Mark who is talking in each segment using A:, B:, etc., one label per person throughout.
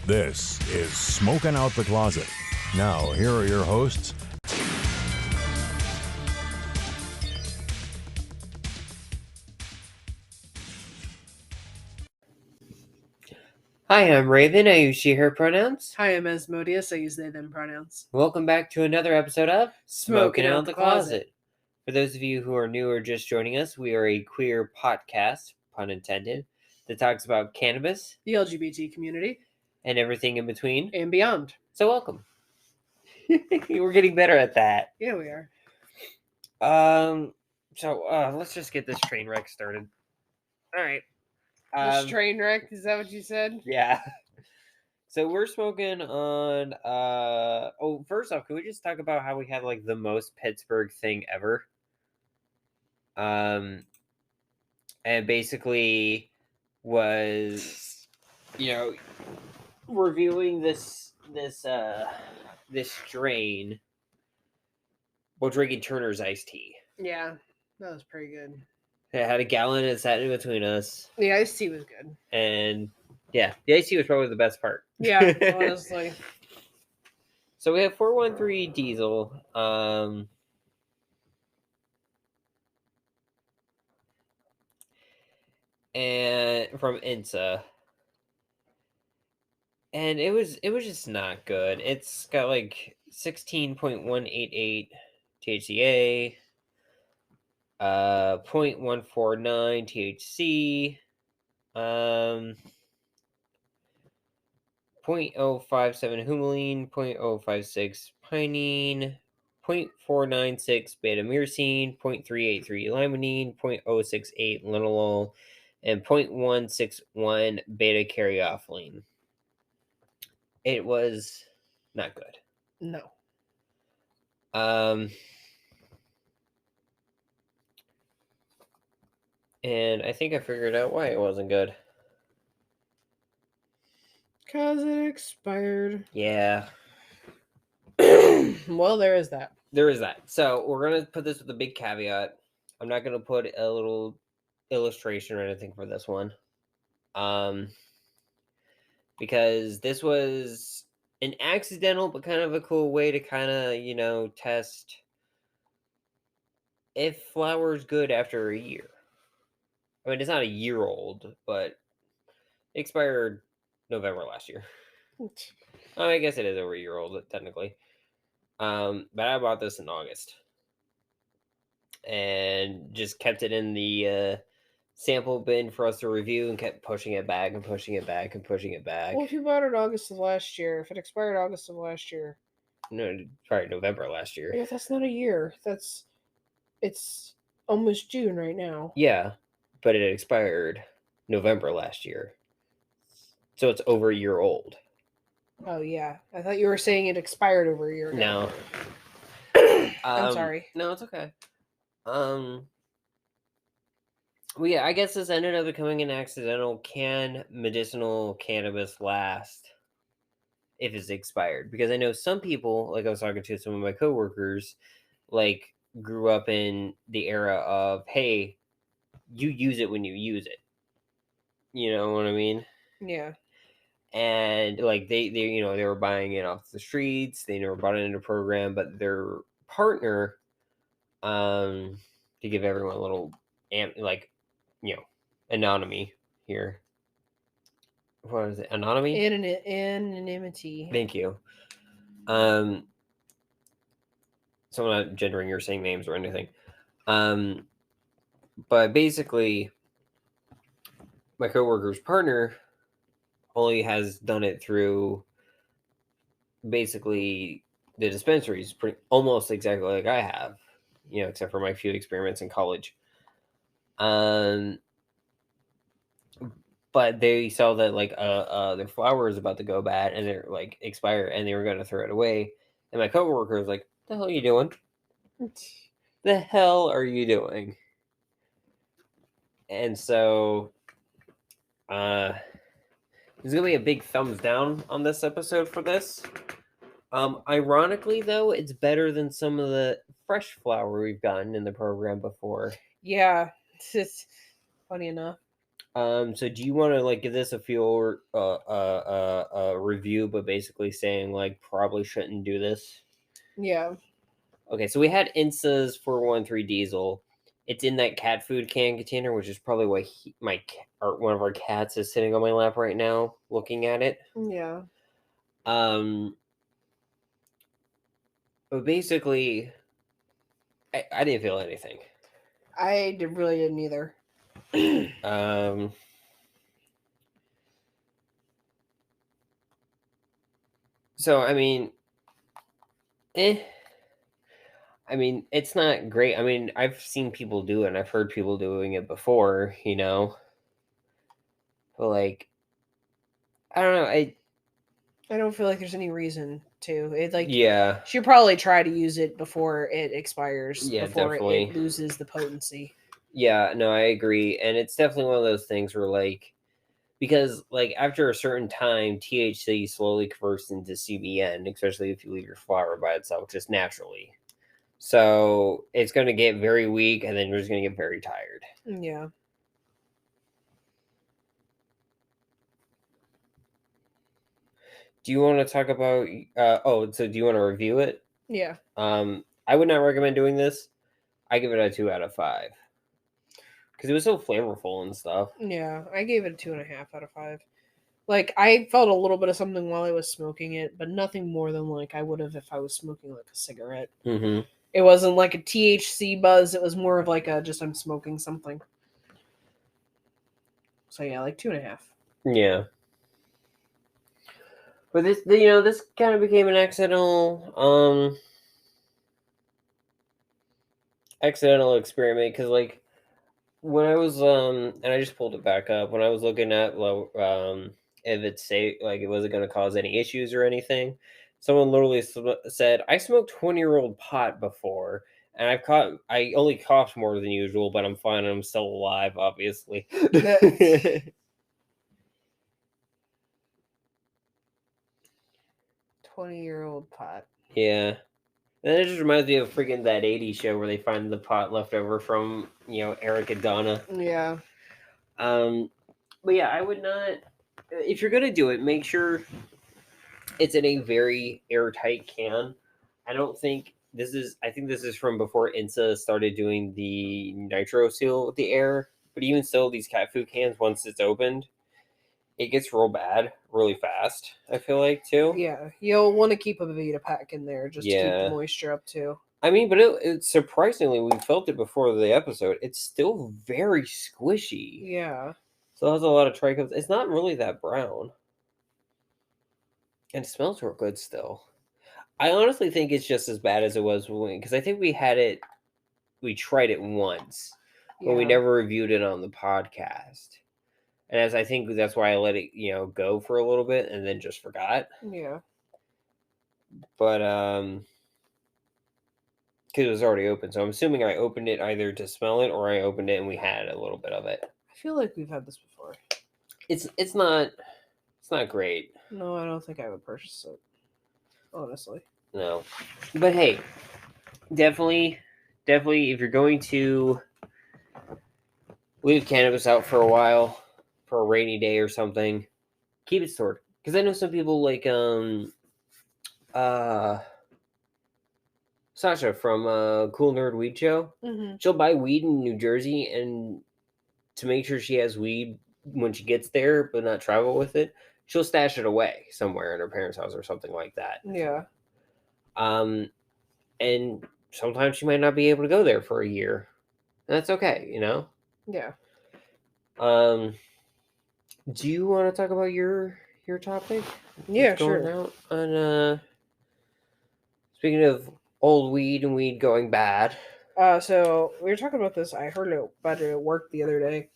A: This is Smoking Out the Closet. Now, here are your hosts.
B: Hi, I'm Rayven. I use she, her pronouns.
C: Hi, I'm Asmodeus. I use they, them pronouns.
B: Welcome back to another episode of
C: Smoking Out the Closet.
B: For those of you who are new or just joining us, we are a queer podcast, pun intended, that talks about cannabis,
C: The LGBT community,
B: and everything in between.
C: and beyond.
B: So welcome. We're getting better at that.
C: Yeah, we are.
B: Let's just get this train wreck started. All right.
C: This train wreck, is that what you said?
B: Yeah. So we're smoking on first off, can we just talk about how we had like the most Pittsburgh thing ever? And basically was, reviewing this strain while drinking Turner's iced tea.
C: Yeah, that was pretty good.
B: It had a gallon and sat in between us.
C: The iced tea was good.
B: And yeah, the iced tea was probably the best part.
C: Yeah, honestly.
B: So we have 413 diesel. And from INSA. And it was just not good. It's got like 16.188 THCA, 0.149 THC, 0.057 humulene, 0.056 pinene, 0.496 beta-myrcene, 0.383 limonene, 0.068 linalool, and 0.161 beta-caryophyllene. It was not good.
C: No.
B: And I think I figured out why it wasn't good.
C: Because it expired.
B: Yeah.
C: Well, there is that.
B: There is that. So we're going to put this with a big caveat. I'm not going to put a little illustration or anything for this one. Because this was an accidental but kind of a cool way to kind of, test if flower is good after a year. I mean, it's not a year old, but it expired November last year. I guess it is over a year old, technically. But I bought this in August. And just kept it in the sample bin for us to review and kept pushing it back and pushing it back and pushing it back.
C: Well, if you bought it August of last year, if it expired August of last year.
B: No, probably November last year.
C: Yeah, that's not a year. It's almost June right now.
B: Yeah, but it expired November last year. So it's over a year old.
C: Oh, yeah. I thought you were saying it expired over a year ago.
B: No.
C: I'm sorry.
B: No, it's okay. Well, yeah, I guess this ended up becoming an accidental. Can medicinal cannabis last if it's expired? Because I know some people, like I was talking to some of my coworkers, like grew up in the era of, hey, you use it when you use it. You know what I mean?
C: Yeah.
B: And like they were buying it off the streets. They never bought it into a program, but their partner, to give everyone a little anonymity here. What is it? Anonymity?
C: Anonymity.
B: Thank you. So I'm not gendering or saying names or anything. But basically, my coworker's partner only has done it through basically the dispensaries, almost exactly like I have, except for my few experiments in college. But they saw that like their flower is about to go bad and they're like expire and they were going to throw it away. And my coworker was like, "The hell are you doing? The hell are you doing?" And so, there's gonna be a big thumbs down on this episode for this. Ironically, though, it's better than some of the fresh flower we've gotten in the program before.
C: Yeah, it's just funny enough.
B: So do you want to like give this a review review, but basically saying like probably shouldn't do this.
C: Yeah.
B: Okay, so we had Insa's 413 diesel. It's in that cat food can container, which is probably why one of our cats is sitting on my lap right now, looking at it.
C: Yeah.
B: But basically, I didn't feel anything.
C: Really didn't either.
B: So I mean, I mean, it's not great. I mean, I've seen people do it, and I've heard people doing it before, you know. But like, I don't know.
C: I don't feel like there's any reason to. It like
B: Yeah,
C: should probably try to use it before it expires.
B: Yeah,
C: before
B: definitely.
C: it loses the potency.
B: yeah. No, I agree, and it's definitely one of those things where like, because like after a certain time, THC slowly converts into CBN, especially if you leave your flower by itself, just naturally. So it's going to get very weak, and then you're just going to get very tired.
C: Yeah.
B: Do you want to talk about? So do you want to review it?
C: Yeah.
B: I would not recommend doing this. I give it a 2 out of 5 because it was so flavorful and stuff.
C: Yeah. I gave it a 2.5 out of 5. Like I felt a little bit of something while I was smoking it, but nothing more than like I would have if I was smoking like a cigarette.
B: Mm-hmm.
C: It wasn't like a THC buzz. It was more of like a just I'm smoking something. So yeah, like 2.5.
B: Yeah. But this kind of became an accidental experiment because like when I was and I just pulled it back up when I was looking at if it's safe, like it wasn't going to cause any issues or anything. Someone literally said, "I smoked 20-year-old pot before, and I only coughed more than usual, but I'm fine. And I'm still alive, obviously."
C: 20-year-old pot.
B: Yeah. And it just reminds me of freaking that 80s show where they find the pot left over from, Eric and Donna.
C: Yeah.
B: But yeah, I would not. If you're gonna do it, make sure it's in a very airtight can. I think this is from before Insa started doing the nitro seal with the air. But even still, these cat food cans, once it's opened, it gets real bad really fast. I feel like too.
C: Yeah. You'll want to keep a Vita pack in there just to keep the moisture up too.
B: I mean, but it surprisingly, we felt it before the episode. It's still very squishy.
C: Yeah.
B: So it has a lot of trichomes. It's not really that brown. And it smells real good still. I honestly think it's just as bad as it was because I think we tried it once, but we never reviewed it on the podcast. And I think that's why I let it, go for a little bit and then just forgot.
C: Yeah.
B: But because it was already open, so I'm assuming I opened it either to smell it or I opened it and we had a little bit of it.
C: I feel like we've had this before.
B: It's not great.
C: No, I don't think I would purchase it. Honestly.
B: No. But hey, definitely if you're going to leave cannabis out for a while for a rainy day or something, keep it stored. Because I know some people like Sasha from Cool Nerd Weed Show.
C: Mm-hmm.
B: She'll buy weed in New Jersey, and to make sure she has weed when she gets there, but not travel with it, she'll stash it away somewhere in her parents' house or something like that.
C: Yeah.
B: And sometimes she might not be able to go there for a year. And that's okay,
C: Yeah.
B: Do you want to talk about your topic?
C: Yeah, sure.
B: Out on speaking of old weed and weed going bad.
C: So we were talking about this. I heard about it at work the other day.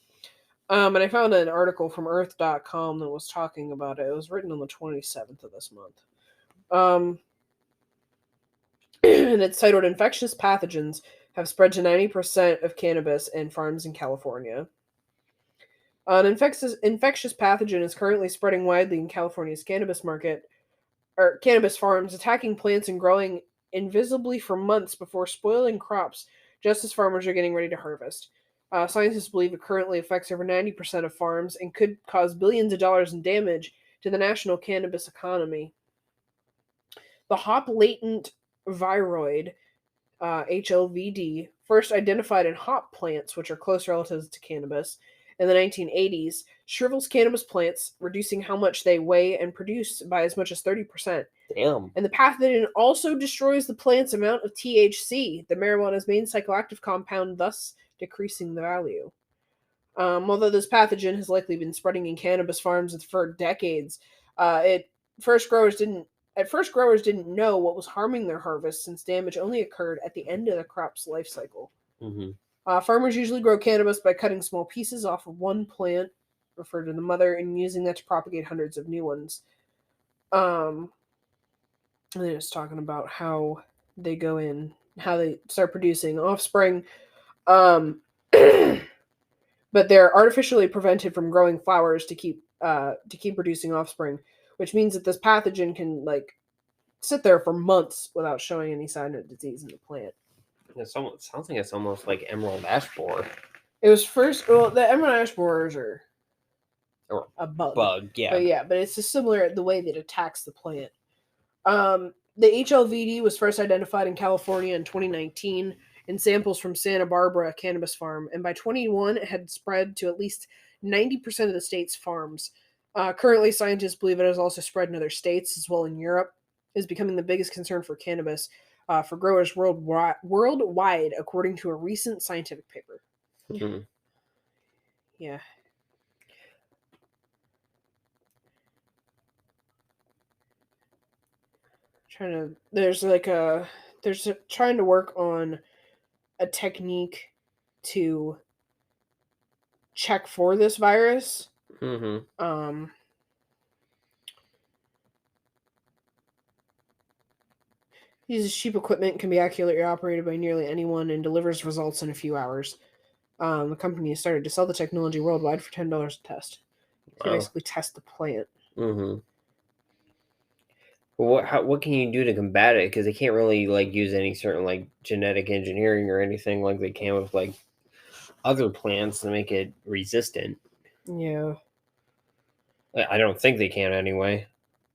C: And I found an article from earth.com that was talking about it. It was written on the 27th of this month. And it's titled Infectious Pathogens Have Spread to 90% of Cannabis in Farms in California. An infectious pathogen is currently spreading widely in California's cannabis market, or cannabis farms, attacking plants and growing invisibly for months before spoiling crops just as farmers are getting ready to harvest. Scientists believe it currently affects over 90% of farms and could cause billions of dollars in damage to the national cannabis economy. The hop latent viroid, HLVD, first identified in hop plants, which are close relatives to cannabis, in the 1980s, shrivels cannabis plants, reducing how much they weigh and produce by as much as 30%.
B: Damn.
C: And the pathogen also destroys the plant's amount of THC, the marijuana's main psychoactive compound, thus decreasing the value. Although this pathogen has likely been spreading in cannabis farms for decades, first growers didn't know what was harming their harvest, since damage only occurred at the end of the crop's life cycle.
B: Mm-hmm.
C: Farmers usually grow cannabis by cutting small pieces off of one plant, referred to the mother, and using that to propagate hundreds of new ones. And then it's talking about how they go in, how they start producing offspring. But they're artificially prevented from growing flowers to keep producing offspring, which means that this pathogen can sit there for months without showing any sign of disease in the plant.
B: It sounds like it's almost like emerald ash borer.
C: It was the emerald ash borers are a bug.
B: Yeah.
C: But it's just similar the way that it attacks the plant. The HLVD was first identified in California in 2019 in samples from Santa Barbara cannabis farm, and by 2021 it had spread to at least 90% of the state's farms. Currently, scientists believe it has also spread in other states as well in Europe. It is becoming the biggest concern for cannabis for growers worldwide, according to a recent scientific paper.
B: Mm-hmm.
C: Yeah. Trying to work on a technique to check for this virus.
B: Mm-hmm.
C: Uses cheap equipment, can be accurately operated by nearly anyone, and delivers results in a few hours. The company has started to sell the technology worldwide for $10 a test. To basically test the plant.
B: Mm-hmm. Well, what can you do to combat it? Because they can't really use any certain genetic engineering or anything like they can with other plants to make it resistant.
C: Yeah.
B: I don't think they can anyway.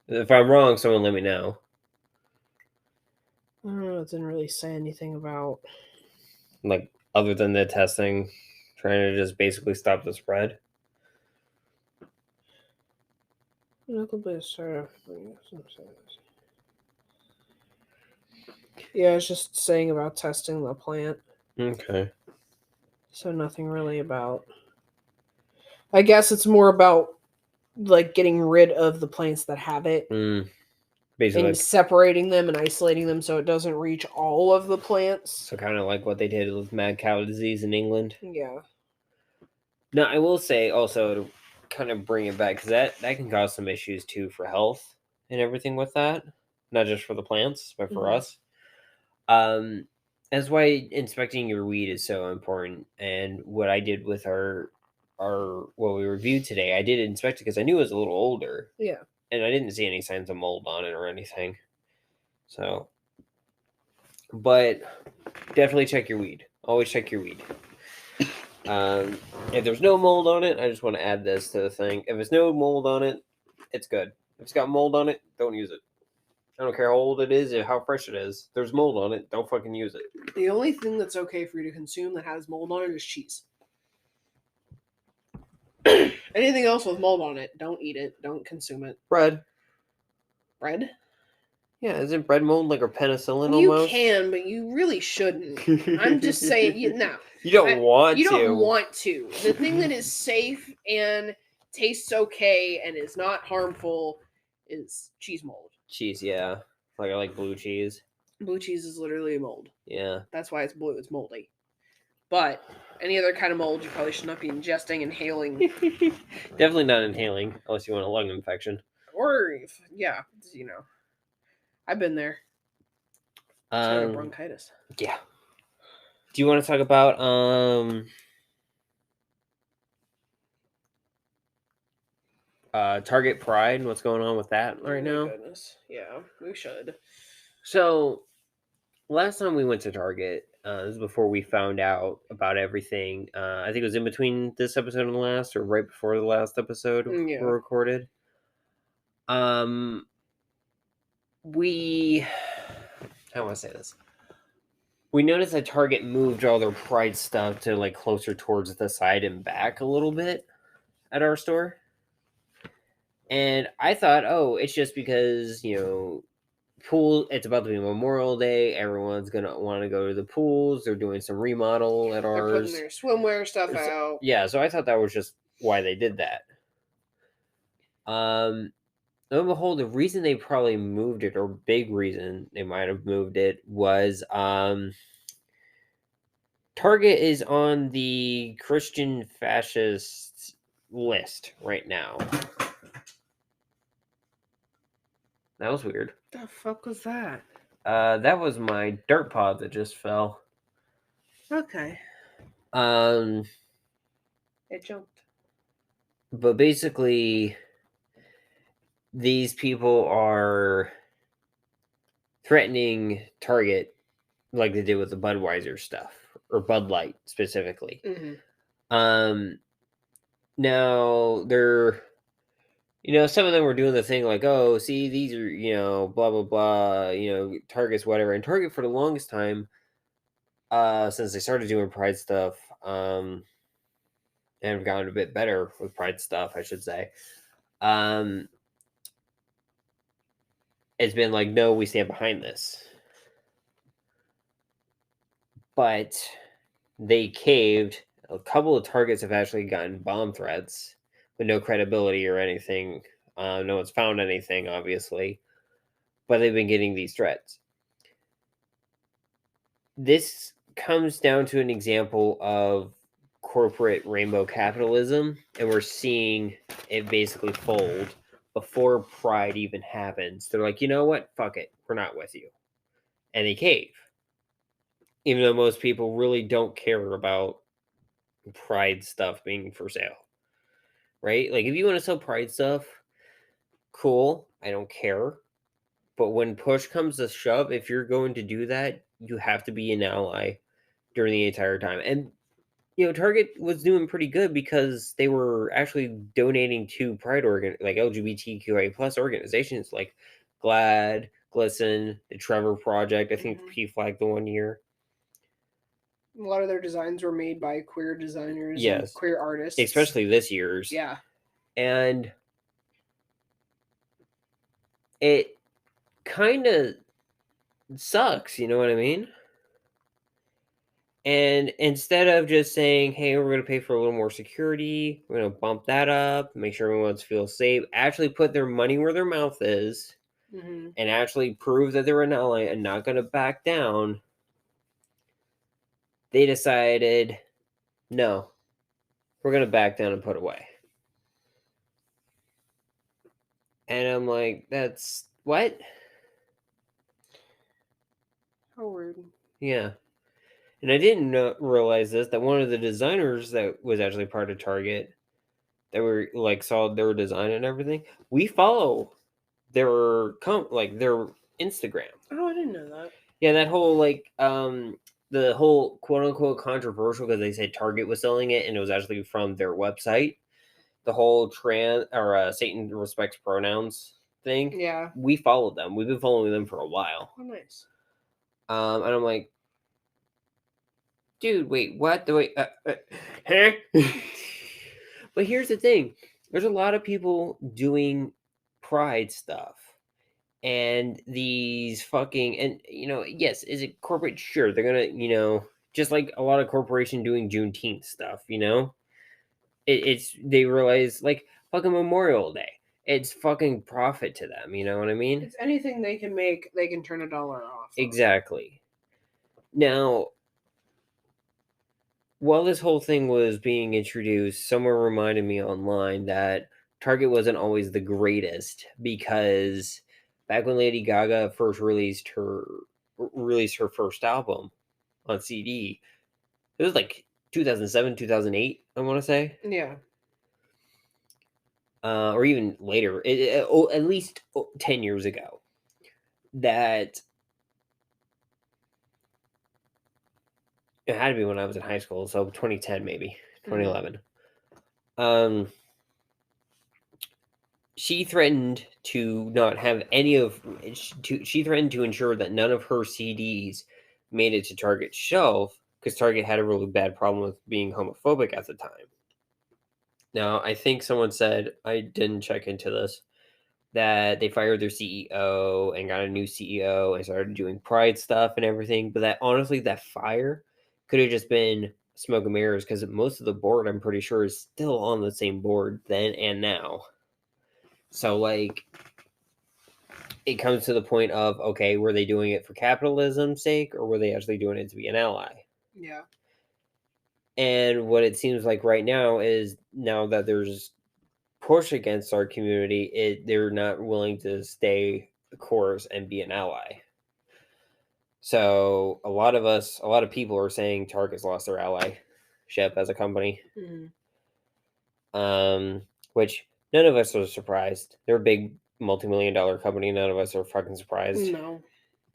B: If I'm wrong, someone let me know.
C: I don't know. It didn't really say anything about
B: other than the testing, trying to just basically stop the spread.
C: Yeah, it's just saying about testing the plant.
B: Okay.
C: So nothing really about. I guess it's more about getting rid of the plants that have it.
B: Basically,
C: and separating them and isolating them so it doesn't reach all of the plants.
B: So kind of like what they did with mad cow disease in England.
C: Yeah.
B: Now, I will say also to kind of bring it back, because that can cause some issues too for health and everything with that. Not just for the plants, but for us. That's why inspecting your weed is so important. And what I did with our what we reviewed today, I did inspect it because I knew it was a little older.
C: Yeah.
B: And I didn't see any signs of mold on it or anything. So, but definitely check your weed. Always check your weed. If there's no mold on it, I just want to add this to the thing. If there's no mold on it, it's good. If it's got mold on it, don't use it. I don't care how old it is or how fresh it is. If there's mold on it, don't fucking use it.
C: The only thing that's okay for you to consume that has mold on it is cheese. Anything else with mold on it, don't eat it. Don't consume it.
B: Bread.
C: Bread?
B: Yeah, isn't bread mold like a penicillin
C: you
B: almost?
C: You can, but you really shouldn't. I'm just saying,
B: You don't want to.
C: You don't want to. The thing that is safe and tastes okay and is not harmful is cheese mold.
B: Cheese, yeah. I like blue cheese.
C: Blue cheese is literally a mold.
B: Yeah.
C: That's why it's blue. It's moldy. But any other kind of mold, you probably should not be ingesting, inhaling.
B: Definitely not inhaling, unless you want a lung infection.
C: Or, I've been there. Bronchitis.
B: Yeah. Do you want to talk about Target Pride and what's going on with that right now?
C: Goodness. Yeah, we should.
B: So, last time we went to Target, this was before we found out about everything. I think it was in between this episode and the last, or right before the last episode we recorded. We, how do I say this? We noticed that Target moved all their Pride stuff to like closer towards the side and back a little bit at our store. And I thought, oh, it's just because, pool, it's about to be Memorial Day. Everyone's going to want to go to the pools. They're doing some remodel at
C: They're putting
B: ours.
C: their swimwear stuff out.
B: Yeah, so I thought that was just why they did that. Lo and behold, the reason they probably moved it, or big reason they might have moved it, was Target is on the Christian fascist list right now. That was weird.
C: The fuck was that?
B: That was my dirt pod that just fell.
C: Okay.
B: It
C: jumped.
B: But basically, these people are threatening Target like they did with the Budweiser stuff, or Bud Light specifically.
C: Mm-hmm.
B: Now they're, some of them were doing the thing like, oh, see, these are, blah, blah, blah, Target's whatever. And Target for the longest time, since they started doing Pride stuff, and have gotten a bit better with Pride stuff, I should say, it's been like, no, we stand behind this. But they caved. A couple of Targets have actually gotten bomb threats with no credibility or anything. No one's found anything, obviously, but they've been getting these threats. This comes down to an example of corporate rainbow capitalism, and we're seeing it basically fold before Pride even happens. They're like, you know what? Fuck it. We're not with you. And they cave. Even though most people really don't care about Pride stuff being for sale. Right? Like, if you want to sell Pride stuff, cool. I don't care. But when push comes to shove, if you're going to do that, you have to be an ally during the entire time. And, Target was doing pretty good because they were actually donating to Pride like LGBTQIA plus organizations like GLAAD, Glisten, the Trevor Project. I think P-Flag the one year.
C: A lot of their designs were made by queer designers and
B: Yes.
C: queer artists.
B: Especially this year's.
C: Yeah.
B: And it kind of sucks, you know what I mean? And instead of just saying, hey, we're going to pay for a little more security, we're going to bump that up, make sure everyone feels safe, actually put their money where their mouth is, and actually prove that they're an ally and not going to back down, they decided, no, we're going to back down and put away. And I'm like, that's what?
C: How weird.
B: Yeah. And I didn't realize this, that one of the designers that was actually part of Target, that were like saw their design and everything, we follow their their Instagram.
C: Oh, I didn't know that.
B: Yeah, that whole the whole quote unquote controversial because they said Target was selling it and it was actually from their website. The whole Satan respects pronouns thing.
C: Yeah.
B: We followed them. We've been following them for a while.
C: Oh, nice.
B: And I'm like, dude, wait, what? Huh? But here's the thing. There's a lot of people doing Pride stuff. And these fucking, and, yes, is it corporate? Sure. They're going to, just like a lot of corporation doing Juneteenth stuff, it's, they realize, like, fucking Memorial Day. It's fucking profit to them, you know what I mean?
C: It's anything they can make, they can turn $1 off.
B: Exactly. Now, while this whole thing was being introduced, someone reminded me online that Target wasn't always the greatest because back when Lady Gaga first released her first album on CD, it was like 2007, 2008, I want to say.
C: Yeah.
B: Or even later, at least 10 years ago. That it had to be when I was in high school, so 2010 maybe, 2011. she threatened to not have any of. She threatened to ensure that none of her CDs made it to Target's shelf because Target had a really bad problem with being homophobic at the time. Now, I think someone said, I didn't check into this, that they fired their CEO and got a new CEO and started doing pride stuff and everything. But that honestly, that fire could have just been smoke and mirrors because most of the board, I'm pretty sure, is still on the same board then and now. So, like, it comes to the point of, okay, were they doing it for capitalism's sake or were they actually doing it to be an ally?
C: Yeah.
B: And what it seems like right now is now that there's push against our community, they're not willing to stay the course and be an ally. So a lot of people are saying Target's lost their allyship as a company. Which none of us are surprised. They're a big multi-million-dollar company. None of us are fucking surprised.
C: No.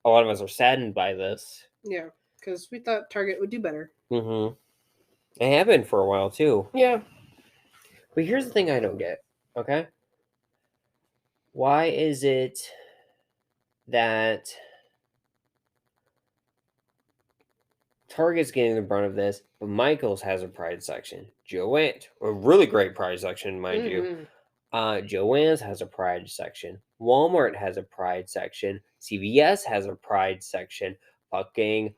B: A lot of us are saddened by this.
C: Yeah, because we thought Target would do better.
B: Mm-hmm. They have been for a while too.
C: Yeah.
B: But here's the thing I don't get. Okay. Why is it that Target's getting the brunt of this, but Michael's has a pride section. Joann's, a really great pride section, mind you. Joann's has a pride section. Walmart has a pride section. CVS has a pride section. Fucking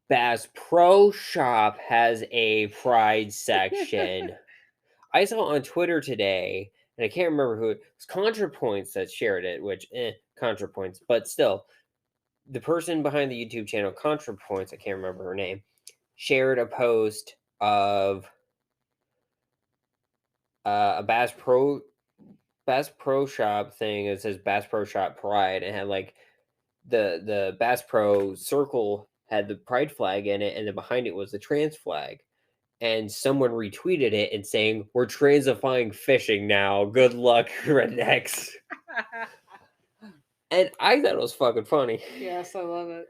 B: Bass Pro Shop has a pride section. I saw on Twitter today, and I can't remember who it was, ContraPoints that shared it, which, ContraPoints, but still, the person behind the YouTube channel ContraPoints, I can't remember her name, shared a post of a Bass Pro Shop thing. It says Bass Pro Shop Pride, and had like the Bass Pro circle had the pride flag in it, and then behind it was the trans flag. And someone retweeted it and saying, "We're transifying fishing now. Good luck, rednecks." And I thought it was fucking funny.
C: Yes, I love it.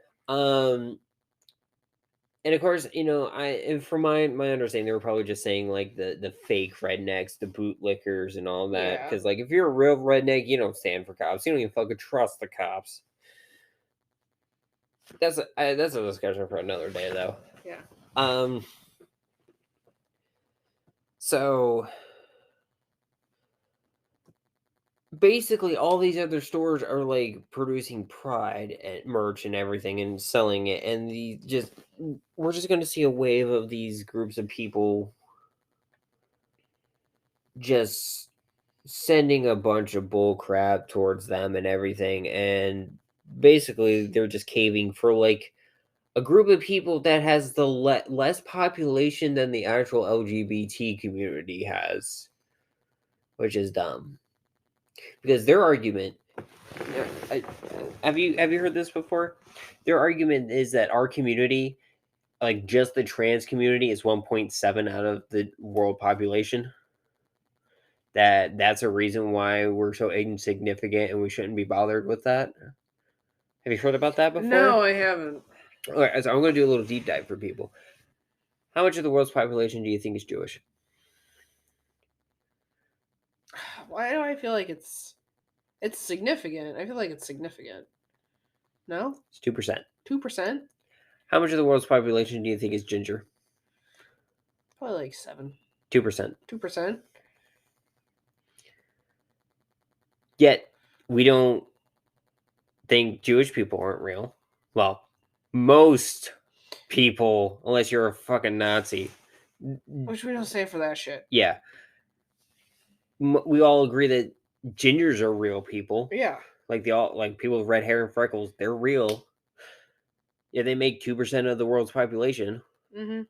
B: And of course, and from my understanding, they were probably just saying like the fake rednecks, the bootlickers, and all that.
C: Yeah.
B: Because like, if you're a real redneck, you don't stand for cops. You don't even fucking trust the cops. That's a discussion for another day, though.
C: Yeah.
B: So basically, all these other stores are like producing pride and merch and everything and selling it, and we're just going to see a wave of these groups of people just sending a bunch of bull crap towards them and everything, and basically they're just caving for like a group of people that has the less population than the actual LGBT community has, which is dumb. Because their argument, have you heard this before? Their argument is that our community, like just the trans community, is 1.7 out of the world population. That's a reason why we're so insignificant and we shouldn't be bothered with that. Have you heard about that before?
C: No, I haven't.
B: All right, so I'm going to do a little deep dive for people. How much of the world's population do you think is Jewish?
C: Why do I feel like it's significant? I feel like it's significant. No?
B: It's 2%.
C: 2%?
B: How much of the world's population do you think is ginger?
C: Probably like 7.
B: 2%.
C: 2%?
B: Yet, we don't think Jewish people aren't real. Well, most people, unless you're a fucking Nazi.
C: Which we don't say for that shit.
B: Yeah. We all agree that gingers are real people.
C: Yeah.
B: Like people with red hair and freckles, they're real. Yeah, they make 2% of the world's population.
C: Mm-hmm.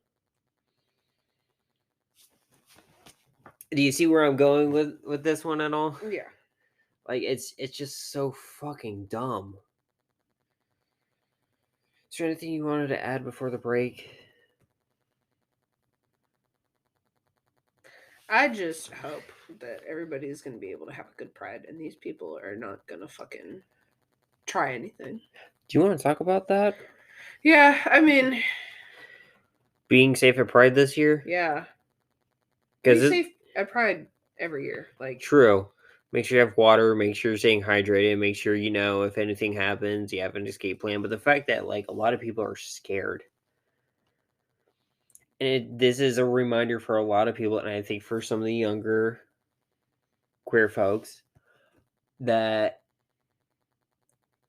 B: Do you see where I'm going with this one at all?
C: Yeah.
B: Like, it's just so fucking dumb. Is there anything you wanted to add before the break?
C: I just hope that everybody's going to be able to have a good pride, and these people are not going to fucking try anything.
B: Do you want to talk about that?
C: Yeah, I mean...
B: Being safe at Pride this year?
C: Yeah.
B: Because
C: Be safe at Pride every year. Like,
B: true. Make sure you have water. Make sure you're staying hydrated. Make sure you know if anything happens, you have an escape plan. But the fact that like a lot of people are scared, and this is a reminder for a lot of people, and I think for some of the younger queer folks, that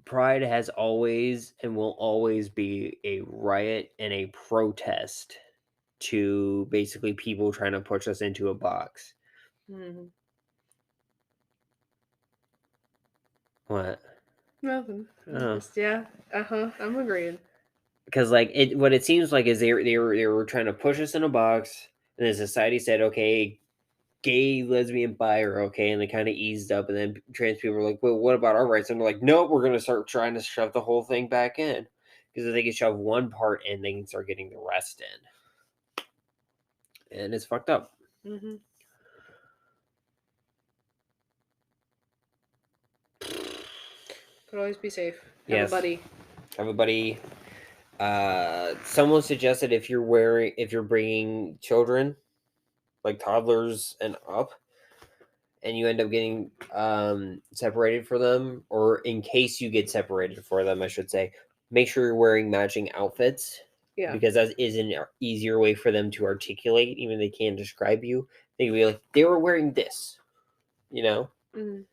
B: Pride has always and will always be a riot and a protest to basically people trying to push us into a box.
C: Mhm.
B: What?
C: Nothing.
B: Oh.
C: Just, yeah. I'm agreeing.
B: Because like what it seems like is they were trying to push us in a box, and then society said, okay, gay, lesbian, bi are okay, and they kind of eased up, and then trans people were like, well, what about our rights? And they're like, nope, we're gonna start trying to shove the whole thing back in, because if they can shove one part in, they can start getting the rest in, and it's fucked up.
C: Mm-hmm. But always be safe. Have
B: Yes.
C: a buddy.
B: Have a buddy. Someone suggested if you're bringing children, like toddlers and up, and you end up getting separated for them, or in case you get separated for them, I should say, make sure you're wearing matching outfits.
C: Yeah.
B: Because that is an easier way for them to articulate, even if they can't describe you. They can be like, they were wearing this, you know?
C: Mm-hmm.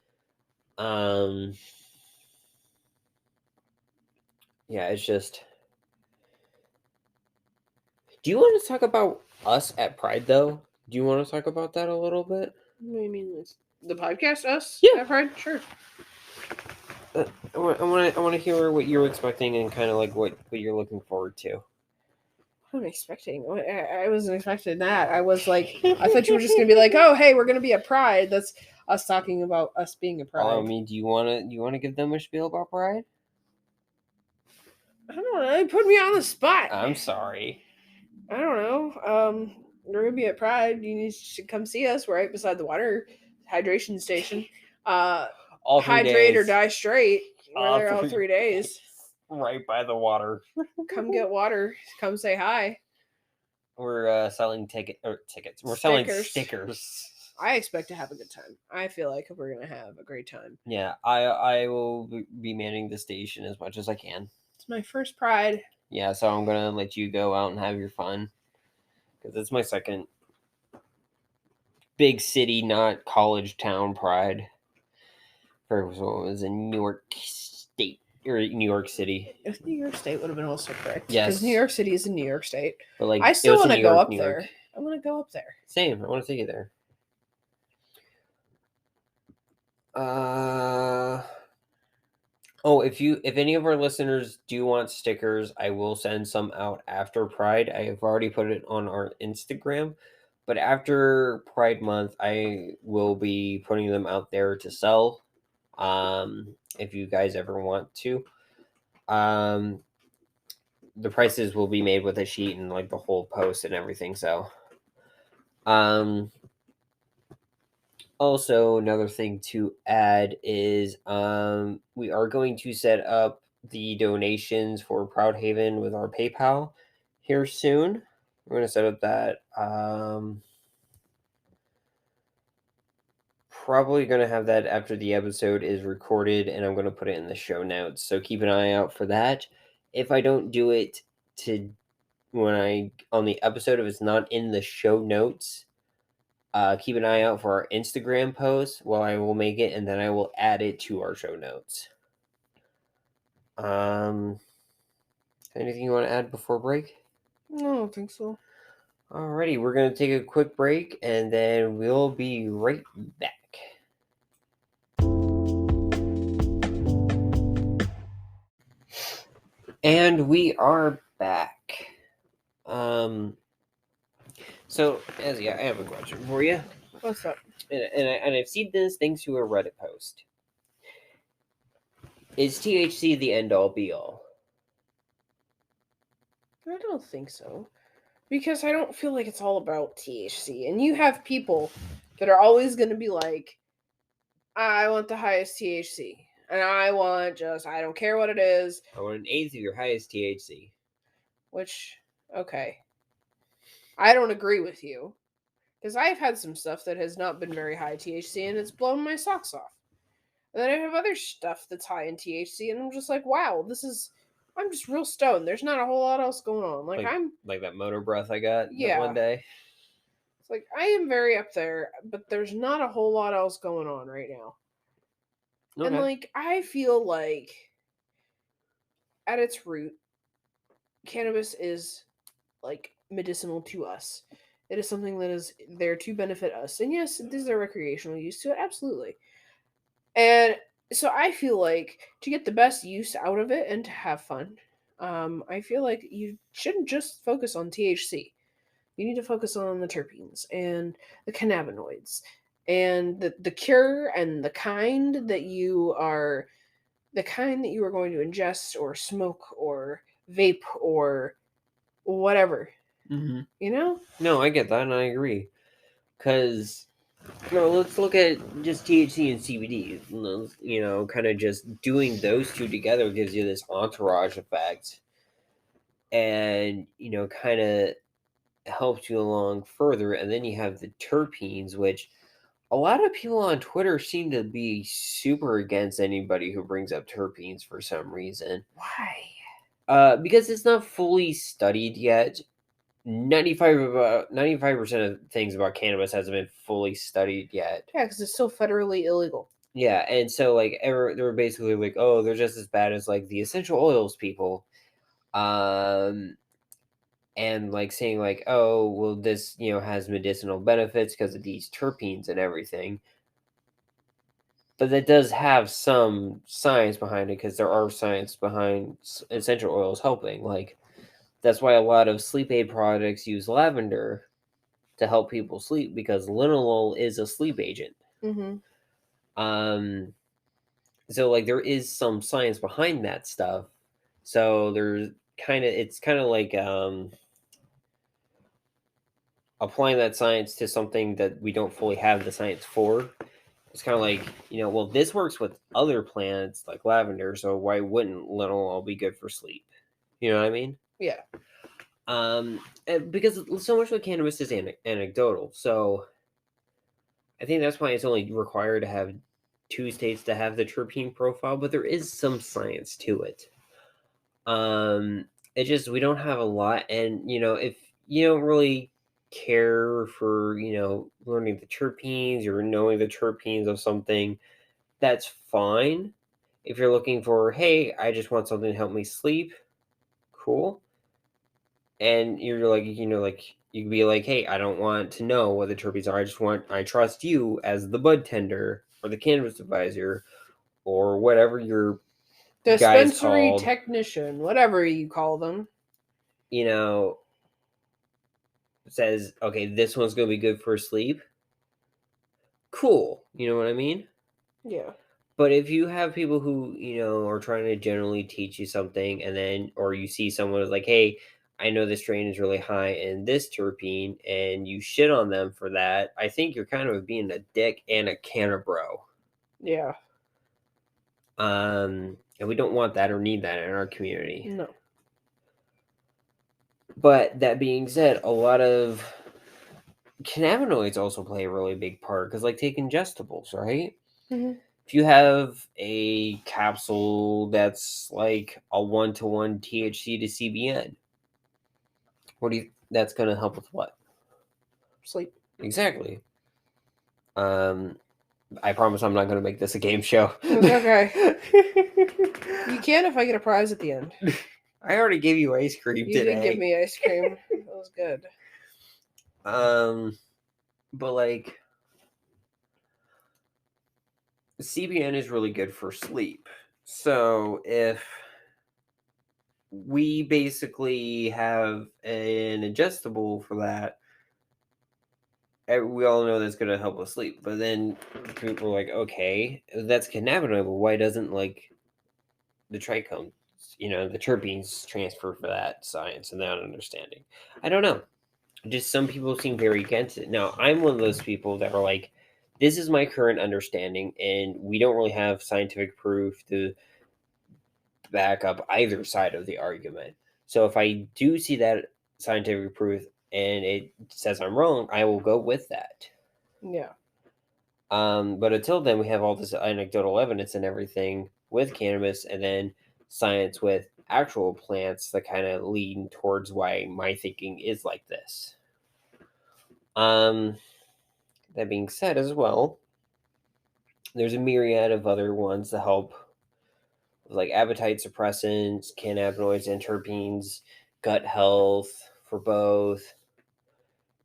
B: Yeah, it's just. Do you want to talk about us at Pride, though? Do you want to talk about that a little bit?
C: What do you mean? The podcast, us?
B: Yeah.
C: At Pride? Sure.
B: I want to hear what you're expecting and kind of like what you're looking forward to.
C: What am I expecting? I wasn't expecting that. I was like, I thought you were just gonna be like, oh, hey, we're gonna be at Pride. That's us talking about us being a Pride.
B: I mean, do you want to give them a spiel about Pride?
C: I don't know. You put me on the spot.
B: I'm sorry.
C: I don't know. We're gonna be at Pride. You should come see us. We're right beside the water hydration station.
B: All 3
C: Hydrate
B: days.
C: or die straight. We're there all 3 days.
B: Right by the water.
C: Come get water. Come say hi.
B: We're selling tickets. We're selling
C: Stickers.
B: stickers.
C: I expect to have a good time. I feel like we're gonna have a great time.
B: Yeah, I will be manning the station as much as I can.
C: It's my first Pride.
B: Yeah, so I'm gonna let you go out and have your fun, because it's my second big city, not college town Pride. First one was in New York State or New York City.
C: If New York State would have been also correct.
B: Yes,
C: because New York City is in New York State.
B: But like,
C: I still want to go up
B: New
C: there.
B: York.
C: I want to go up there.
B: Same. I want to take you there. Oh, if any of our listeners do want stickers, I will send some out after Pride. I have already put it on our Instagram, but after Pride Month, I will be putting them out there to sell. If you guys ever want to, the prices will be made with a sheet and like the whole post and everything. So, also, another thing to add is we are going to set up the donations for Proud Haven with our PayPal here soon. We're going to set up that. Probably going to have that after the episode is recorded, and I'm going to put it in the show notes. So keep an eye out for that. If I don't do it on the episode, if it's not in the show notes, keep an eye out for our Instagram post. Well, I will make it, and then I will add it to our show notes. Anything you want to add before break?
C: No, I don't think so.
B: Alrighty, we're going to take a quick break, and then we'll be right back. And we are back. So, Ezzy, I have a question for you.
C: What's up?
B: And I've seen this thanks to a Reddit post. Is THC the end-all, be-all?
C: I don't think so. Because I don't feel like it's all about THC. And you have people that are always going to be like, I want the highest THC. And I don't care what it is.
B: I want an eighth of your highest THC.
C: Which, okay. I don't agree with you. Because I've had some stuff that has not been very high THC and it's blown my socks off. And then I have other stuff that's high in THC and I'm just like, wow, I'm just real stoned. There's not a whole lot else going on. Like I'm
B: like that motor breath I got that one day.
C: It's like I am very up there, but there's not a whole lot else going on right now. Okay. And like I feel like at its root, cannabis is like medicinal to us. It is something that is there to benefit us. And yes, this is a recreational use to it, absolutely. And so I feel like to get the best use out of it and to have fun, I feel like you shouldn't just focus on THC. You need to focus on the terpenes and the cannabinoids and the cure and the kind that you are going to ingest or smoke or vape or whatever.
B: Mm-hmm.
C: You know?
B: No, I get that and I agree. Because, let's look at just THC and CBD. You know, kind of just doing those two together gives you this entourage effect. And, you know, kind of helps you along further. And then you have the terpenes, which a lot of people on Twitter seem to be super against anybody who brings up terpenes for some reason.
C: Why?
B: Because it's not fully studied yet. 95% of things about cannabis hasn't been fully studied yet.
C: Yeah, because it's still federally illegal.
B: Yeah, and so like they're basically like, oh, they're just as bad as like the essential oils people. And like saying like, oh, well, this, you know, has medicinal benefits because of these terpenes and everything. But that does have some science behind it because there are science behind essential oils helping. Like, that's why a lot of sleep aid products use lavender to help people sleep because linalool is a sleep agent.
C: Mm-hmm.
B: So like there is some science behind that stuff. So it's kind of like applying that science to something that we don't fully have the science for. It's kind of like, you know, well, this works with other plants like lavender, so why wouldn't linalool be good for sleep? You know what I mean?
C: Yeah.
B: Because so much of cannabis is anecdotal, so I think that's why it's only required to have 2 states to have the terpene profile, but there is some science to it. It just we don't have a lot, and you know, if you don't really care for, you know, learning the terpenes or knowing the terpenes of something, that's fine. If you're looking for, hey, I just want something to help me sleep, cool. And you're like, you know, like you can be like, hey, I don't want to know what the terpenes are. I trust you as the bud tender or the cannabis advisor or whatever your
C: dispensary technician, whatever you call them.
B: You know, says, okay, this one's going to be good for sleep. Cool. You know what I mean?
C: Yeah.
B: But if you have people who, you know, are trying to generally teach you something and then, or you see someone who's like, hey, I know this strain is really high in this terpene and you shit on them for that, I think you're kind of being a dick and a cannabro.
C: Yeah.
B: And we don't want that or need that in our community.
C: No.
B: But that being said, a lot of cannabinoids also play a really big part because, like, take ingestibles, right?
C: Mm-hmm.
B: If you have a capsule that's like a 1-to-1 THC to CBN, that's going to help with what?
C: Sleep.
B: Exactly. I promise I'm not going to make this a game show.
C: It's okay. You can if I get a prize at the end.
B: I already gave you ice cream today.
C: You did give me ice cream. That was good.
B: But like, CBN is really good for sleep. So if we basically have an ingestible for that, we all know that's going to help us sleep. But then people are like, okay, that's cannabinoid, but why doesn't like the trichomes, you know, the terpenes transfer for that science and that understanding? I don't know. Just some people seem very against it. Now, I'm one of those people that are like, this is my current understanding, and we don't really have scientific proof to back up either side of the argument. So if I do see that scientific proof, and it says I'm wrong, I will go with that.
C: Yeah.
B: But until then, we have all this anecdotal evidence and everything with cannabis, and then science with actual plants that kind of lean towards why my thinking is like this. That being said, as well, there's a myriad of other ones that help, like appetite suppressants, cannabinoids, and terpenes, gut health for both.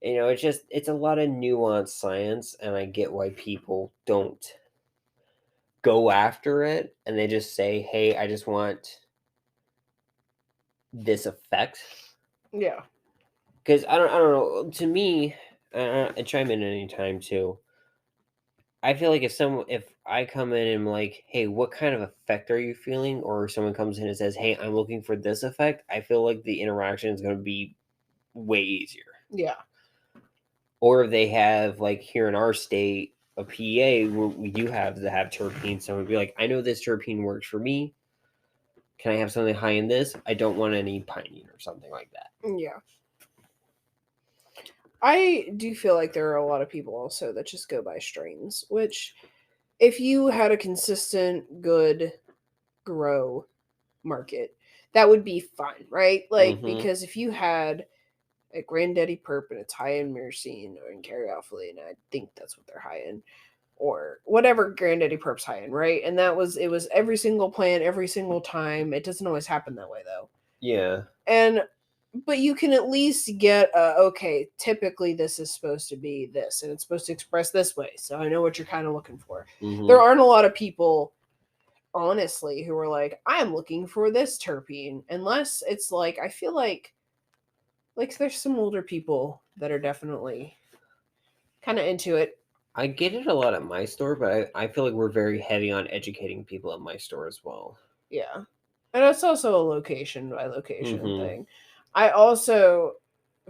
B: It's a lot of nuanced science, and I get why people don't go after it, and they just say, hey, I just want this effect.
C: Yeah.
B: Because I don't know, to me, and chime in anytime too, I feel like if I come in and I'm like, hey, what kind of effect are you feeling, or someone comes in and says, hey, I'm looking for this effect, I feel like the interaction is going to be way easier.
C: Yeah.
B: Or if they have, like here in our state, a PA where we do have to have terpenes, someone would be like, I know this terpene works for me. Can I have something high in this? I don't want any pinene or something like that.
C: Yeah. I do feel like there are a lot of people also that just go by strains, which if you had a consistent, good grow market, that would be fine, right? Like,
B: Mm-hmm.
C: because if you had a Granddaddy Perp and it's high in myrcene or in caryophyllene, I think that's what they're high in, or whatever Granddaddy Perp's high in, right? And it was every single plant, every single time. It doesn't always happen that way, though.
B: Yeah.
C: But you can at least get okay, typically this is supposed to be this and it's supposed to express this way, so I know what you're kind of looking for.
B: Mm-hmm.
C: There aren't a lot of people, honestly, who are like, I'm looking for this terpene, unless it's like, I feel like there's some older people that are definitely kind of into it.
B: I get it a lot at my store, but I feel like we're very heavy on educating people at my store as well.
C: Yeah. And it's also a location by location
B: Mm-hmm.
C: thing. I also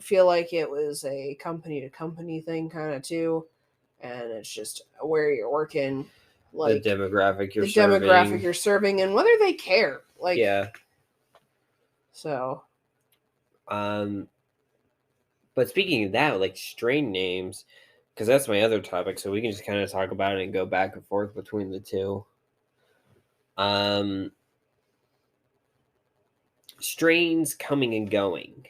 C: feel like it was a company to company thing kind of too. And it's just where you're working, like
B: the demographic you're
C: the
B: serving.
C: demographic you're serving and whether they care. Like,
B: yeah.
C: So.
B: But speaking of that, like strain names, because that's my other topic, so we can just kind of talk about it and go back and forth between the two. Strains coming and going,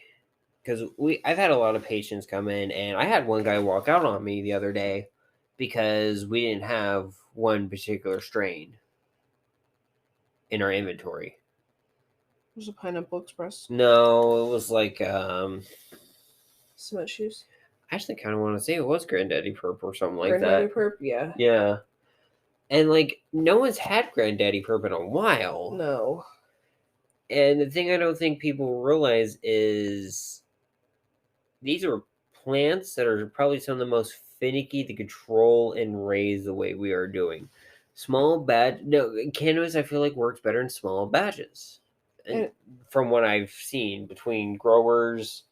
B: because I've had a lot of patients come in, and I had one guy walk out on me the other day because we didn't have one particular strain in our inventory.
C: Was it Pineapple Express?
B: No, it was like
C: Cement Shoes?
B: I actually kind of want to say it was Granddaddy Perp or something like
C: Granddaddy
B: that.
C: Perp? Yeah.
B: Yeah. And like no one's had Granddaddy Perp in a while.
C: No.
B: And the thing I don't think people realize is these are plants that are probably some of the most finicky to control and raise the way we are doing. Cannabis I feel like works better in small batches. And from what I've seen between growers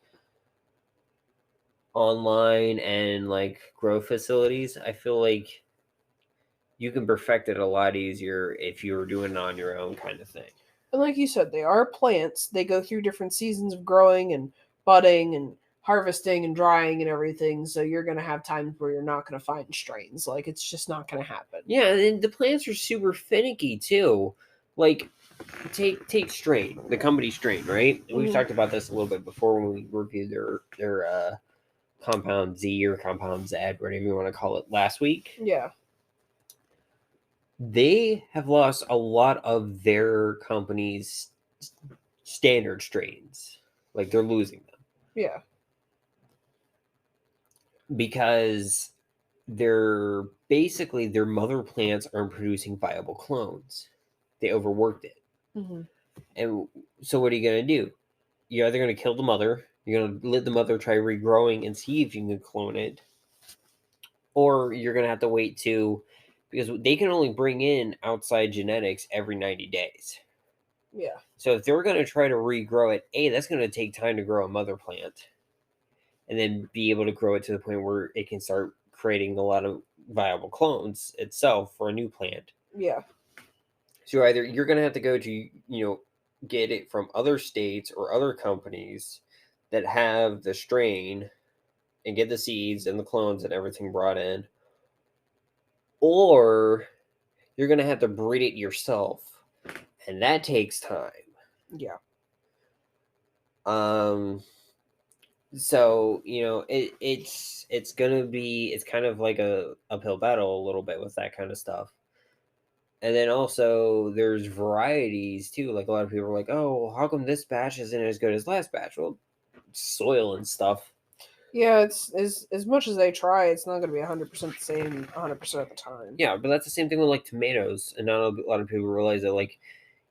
B: online and like grow facilities, I feel like you can perfect it a lot easier if you were doing it on your own kind of thing.
C: And like you said, they are plants. They go through different seasons of growing and budding and harvesting and drying and everything. So you're going to have times where you're not going to find strains. Like, it's just not going to happen.
B: Yeah, and the plants are super finicky too. Like, take Strain, the company Strain, right? Mm-hmm. We've talked about this a little bit before when we reviewed their Compound Z or Compound Z, whatever you want to call it, last week.
C: Yeah.
B: They have lost a lot of their company's standard strains. Like, they're losing them.
C: Yeah.
B: Because their mother plants aren't producing viable clones. They overworked it.
C: Mm-hmm.
B: And so what are you going to do? You're either going to kill the mother, you're going to let the mother try regrowing and see if you can clone it, or you're going to have to wait because they can only bring in outside genetics every 90 days.
C: Yeah.
B: So if they're going to try to regrow it, that's going to take time to grow a mother plant and then be able to grow it to the point where it can start creating a lot of viable clones itself for a new plant.
C: Yeah.
B: So either you're going to have to go to, get it from other states or other companies that have the strain and get the seeds and the clones and everything brought in, or you're going to have to breed it yourself, and that takes time.
C: Yeah.
B: So, it's gonna be, it's kind of like a uphill battle a little bit with that kind of stuff. And then also there's varieties too. Like a lot of people are like, oh, how come this batch isn't as good as last batch? Well, soil and stuff.
C: Yeah, it's as much as they try, it's not going to be 100% the same 100% of the time.
B: Yeah, but that's the same thing with like tomatoes. And not a lot of people realize that like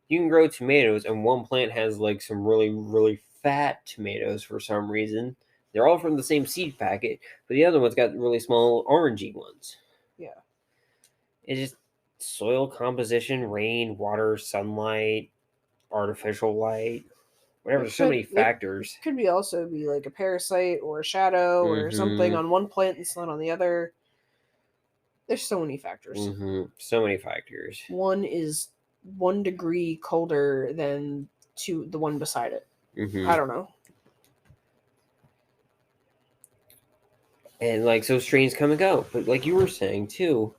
B: you can grow tomatoes and one plant has like some really, really fat tomatoes for some reason. They're all from the same seed packet, but the other one's got really small orangey ones.
C: Yeah.
B: It's just soil composition, rain, water, sunlight, artificial light, whatever. There's so many factors.
C: Could be also be like a parasite or a shadow or something on one plant that's not on the other. There's so many factors.
B: So many factors.
C: One is 1 degree colder than the one beside it. I don't know.
B: And like, so strains come and go, but like you were saying too,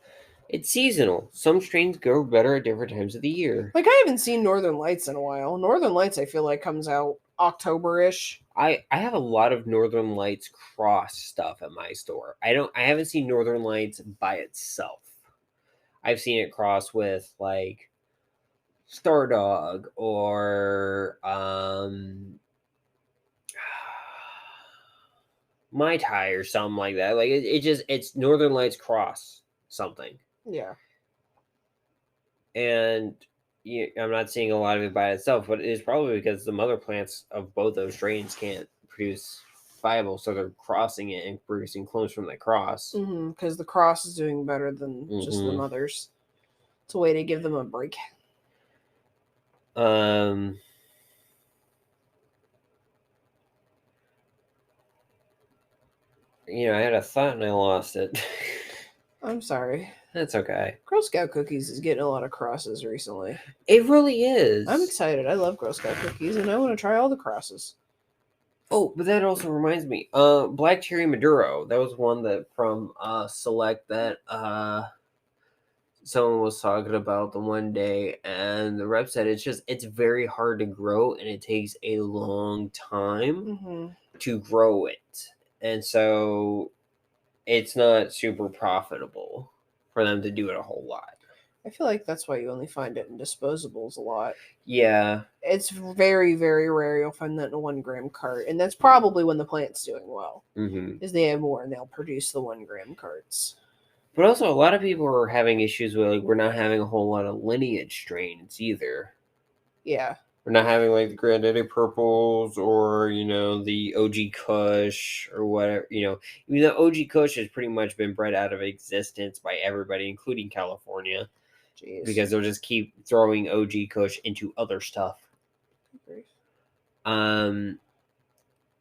B: it's seasonal. Some strains grow better at different times of the year.
C: Like, I haven't seen Northern Lights in a while. Northern Lights, I feel like, comes out October-ish.
B: I have a lot of Northern Lights cross stuff at my store. I haven't seen Northern Lights by itself. I've seen it cross with like Stardog or Mai Tai or something like that. Like it's Northern Lights cross something.
C: Yeah.
B: And I'm not seeing a lot of it by itself, but it is probably because the mother plants of both those strains can't produce viable, so they're crossing it and producing clones from the cross.
C: Because the cross is doing better than just the mothers. It's a way to give them a break.
B: I had a thought and I lost it.
C: I'm sorry.
B: That's okay.
C: Girl Scout cookies is getting a lot of crosses recently.
B: It really is.
C: I'm excited. I love Girl Scout cookies, and I want to try all the crosses.
B: Oh, but that also reminds me. Black Cherry Maduro. That was one that from Select that someone was talking about the one day, and the rep said it's very hard to grow, and it takes a long time to grow it, and so it's not super profitable for them to do it a whole lot.
C: I feel like that's why you only find it in disposables a lot.
B: Yeah.
C: It's very, very rare you'll find that in a 1 gram cart. And that's probably when the plant's doing well. Is they have more and they'll produce the 1 gram carts.
B: But also a lot of people are having issues with like we're not having a whole lot of lineage strains either.
C: Yeah.
B: We're not having like the Granddaddy Purples or, the OG Kush or whatever, even though OG Kush has pretty much been bred out of existence by everybody, including California.
C: Jeez.
B: Because they'll just keep throwing OG Kush into other stuff.
C: Okay.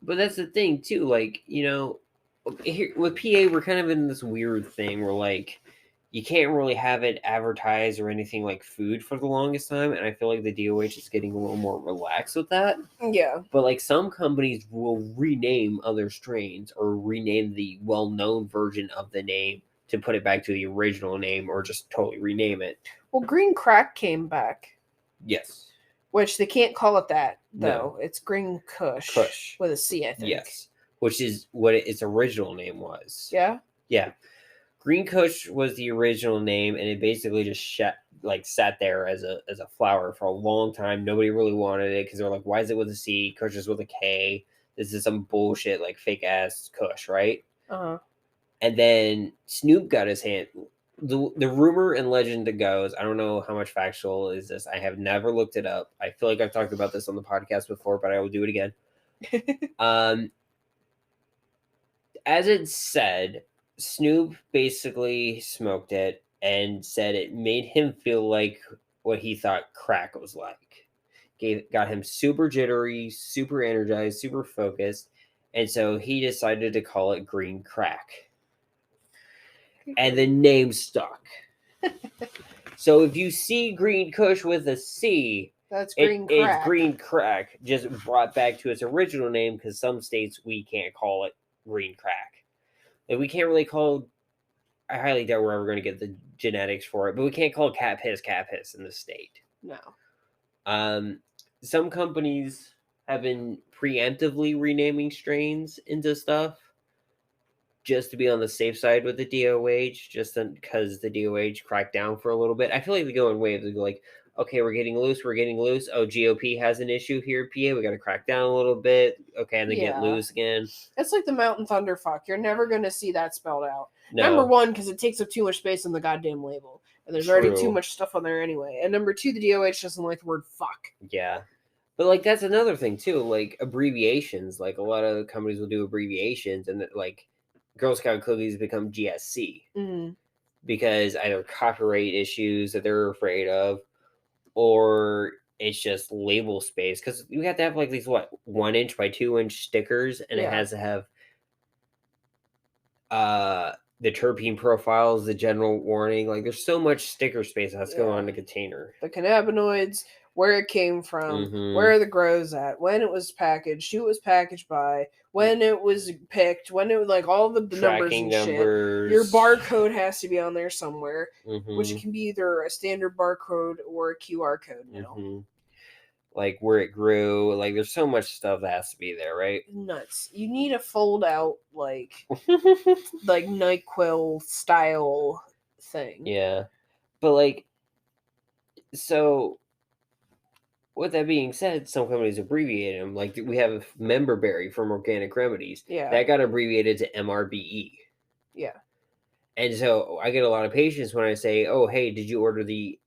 B: But that's the thing too, like, here with PA, we're kind of in this weird thing where like you can't really have it advertised or anything like food for the longest time, and I feel like the DOH is getting a little more relaxed with that.
C: Yeah.
B: But like some companies will rename other strains or rename the well-known version of the name to put it back to the original name or just totally rename it.
C: Well, Green Crack came back.
B: Yes.
C: Which they can't call it that, though.
B: No.
C: It's Green Kush.
B: Kush.
C: With a C, I think.
B: Yes. Which is what its original name was.
C: Yeah?
B: Yeah. Green Kush was the original name, and it basically just sat there as a flower for a long time. Nobody really wanted it because they were like, why is it with a C? Kush is with a K. This is some bullshit, like fake-ass Kush, right?
C: Uh-huh.
B: And then Snoop got his hand. The rumor and legend that goes, I don't know how much factual is this. I have never looked it up. I feel like I've talked about this on the podcast before, but I will do it again. As it said, Snoop basically smoked it and said it made him feel like what he thought crack was like. Got him super jittery, super energized, super focused, and so he decided to call it Green Crack. And the name stuck. So if you see Green Kush with a C,
C: That's green crack.
B: It's green crack, just brought back to its original name because some states we can't call it green crack. Like we can't really call. I highly doubt we're ever going to get the genetics for it, but we can't call cat piss in the state.
C: No.
B: Some companies have been preemptively renaming strains into stuff just to be on the safe side with the DOH, just because the DOH cracked down for a little bit. I feel like they go in waves. They go like, okay, we're getting loose. Oh, GOP has an issue here, PA. We got to crack down a little bit. Okay, and then get loose again.
C: It's like the Mountain Thunder fuck. You're never going to see that spelled out.
B: No.
C: Number one, because it takes up too much space on the goddamn label. And there's already too much stuff on there anyway. And number two, the DOH doesn't like the word fuck.
B: Yeah. But, like, that's another thing, too. Like, abbreviations. Like, a lot of companies will do abbreviations. And, like, Girl Scout cookies become GSC.
C: Mm-hmm.
B: Because either copyright issues that they're afraid of, or it's just label space. Because you have to have, like, these, 1 inch by 2 inch stickers. And it has to have the terpene profiles, the general warning. Like, there's so much sticker space that has to go on the container.
C: The cannabinoids, where it came from, where the grow's at, when it was packaged, who it was packaged by, when it was picked, when it was like all the numbers and shit. Your barcode has to be on there somewhere, which can be either a standard barcode or a QR code now.
B: Like where it grew, like there's so much stuff that has to be there, right?
C: Nuts. You need a fold out like like NyQuil style thing.
B: Yeah. But like, so with that being said, some companies abbreviate them. Like we have Member Berry from Organic Remedies.
C: Yeah.
B: That got abbreviated to MRBE.
C: Yeah.
B: And so I get a lot of patience when I say, oh, hey, did you order the,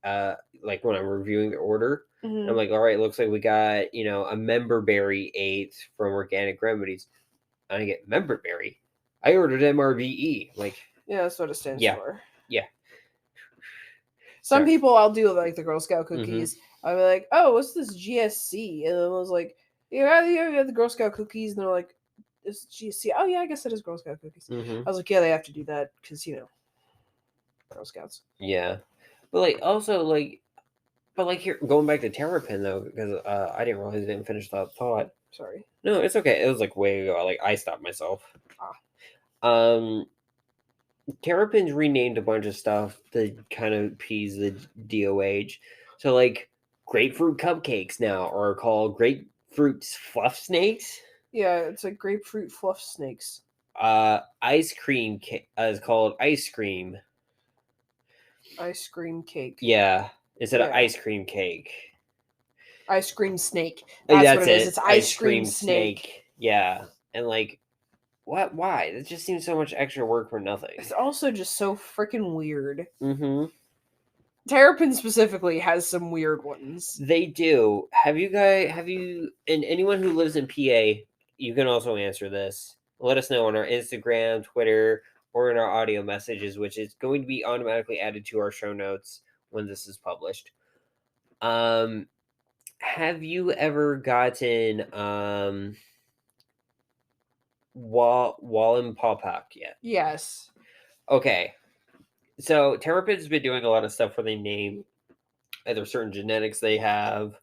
B: like when I'm reviewing the order, I'm like, all right, looks like we got, a Member Berry 8 from Organic Remedies. And I get Member Berry. I ordered MRBE. Like,
C: yeah, that's what it stands for.
B: Yeah.
C: Some people I'll do like the Girl Scout cookies. I'll be like, oh, what's this GSC? And then I was like, yeah, you have the Girl Scout cookies. And they're like, it's GSC. Oh, yeah, I guess it is Girl Scout cookies. I was like, yeah, they have to do that because, Girl Scouts.
B: Yeah. But, like, also, like, here, going back to Terrapin, though, because I didn't realize I didn't finish that thought.
C: Sorry.
B: No, it's okay. It was, like, way ago. Like, I stopped myself. Terrapin's renamed a bunch of stuff to kind of appease the DOH. So, like, grapefruit cupcakes now are called grapefruit fluff snakes.
C: Yeah, it's like grapefruit fluff snakes.
B: Ice cream is called ice cream.
C: Ice cream cake.
B: Yeah, instead of ice cream cake.
C: Ice cream snake. That's what it is. It's ice cream snake.
B: Yeah, and like, what? Why? It just seems so much extra work for nothing.
C: It's also just so freaking weird. Terrapin specifically has some weird ones.
B: They do. Have you, and anyone who lives in PA, you can also answer this. Let us know on our Instagram, Twitter, or in our audio messages, which is going to be automatically added to our show notes when this is published. Have you ever gotten Wallenpaupack yet?
C: Yes.
B: Okay. So Terrapin's been doing a lot of stuff where they name either certain genetics they have